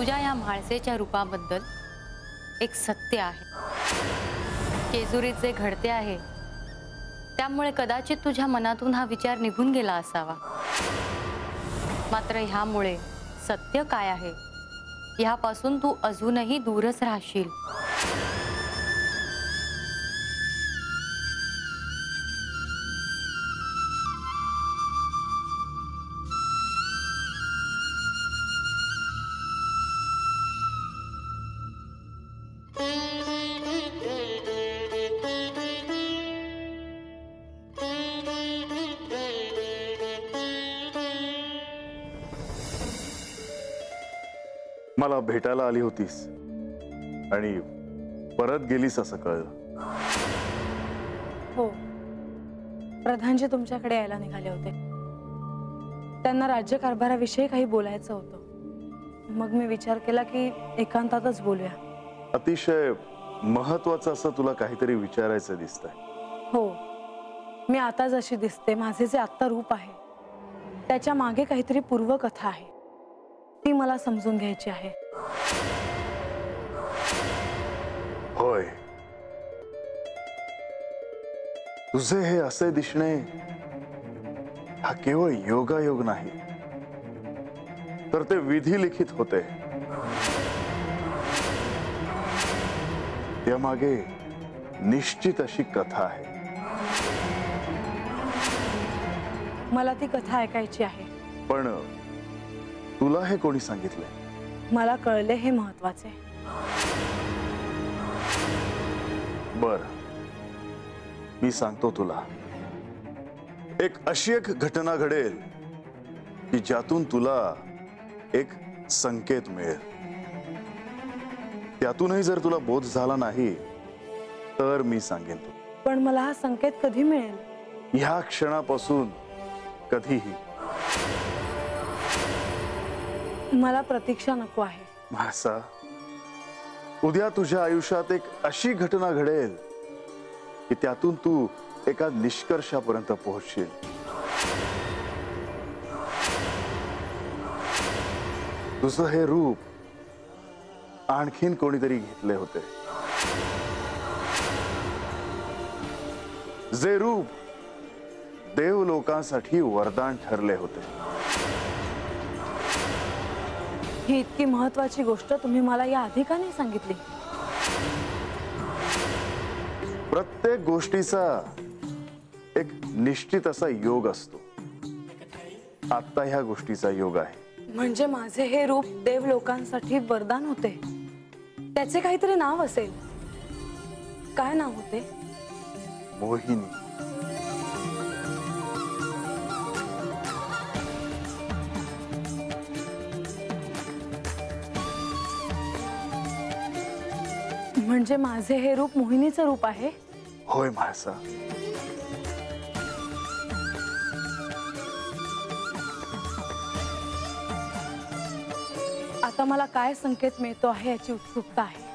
तुझ्या या म्हाळसेच्या रूपाबद्दल एक सत्य आहे। केजुरीत जे घडते आहे त्यामुळे कदाचित तुझ्या मनातून हा विचार निघून गेला असावा। मात्र ह्यामुळे सत्य काय आहे ह्यापासून तू अजूनही दूरच राहशील। मला भेटायला आली होतीस आणि परत गेलीस असं कळलं। हो, प्रधानजी तुमच्याकडे यायला निघाले होते। त्यांना राज्यकारभाराविषयी काही बोलायचं होतं। मग मी विचार केला की एकांतातच बोलूया। अतिशय महत्त्वाचं असं तुला काहीतरी विचारायचं दिसतंय। हो, मी आता जशी दिसते, माझे जे आत्ता रूप आहे त्याच्या मागे काहीतरी पूर्वकथा आहे, ती मला समजून घ्यायची आहे। होय, तुझे हे असे दिसणे हा केवळ योगायोग नाही, तर ते विधी लिखित होते। त्यामागे निश्चित अशी कथा आहे। मला ती कथा ऐकायची आहे। पण तुला हे कोणी सांगितले? मला कळले हे महत्वाचे। बर, मी सांगतो तुला। एक अशी एक घटना घडेल की ज्यातून तुला एक संकेत मिळेल। त्यातूनही जर तुला बोध झाला नाही तर मी सांगेन तुला। पण मला हा संकेत कधी मिळेल? ह्या क्षणापासून कधीही। मला प्रतीक्षा नको आहे। मासा, उद्या तुझ्या आयुष्यात एक अशी घटना घडेल की त्यातून तू एका निष्कर्षापर्यंत पोहोचशील। तुझं हे रूप आणखीन कोणीतरी घेतले होते, जे रूप देवलोकांसाठी वरदान ठरले होते। ही इतकी महत्वाची गोष्ट तुम्ही मला या आधी का नाही सांगितली? प्रत्येक गोष्टीचा एक निश्चित असा योग असतो। आता ह्या गोष्टीचा योग आहे। म्हणजे माझे हे रूप देव लोकांसाठी वरदान होते। त्याचे काहीतरी नाव असेल। काय नाव होते? मोहिनी। म्हणजे माझे हे रूप मोहिनीचं रूप आहे? होय म्हाळसा। आता मला काय संकेत मिळतो आहे याची उत्सुकता आहे।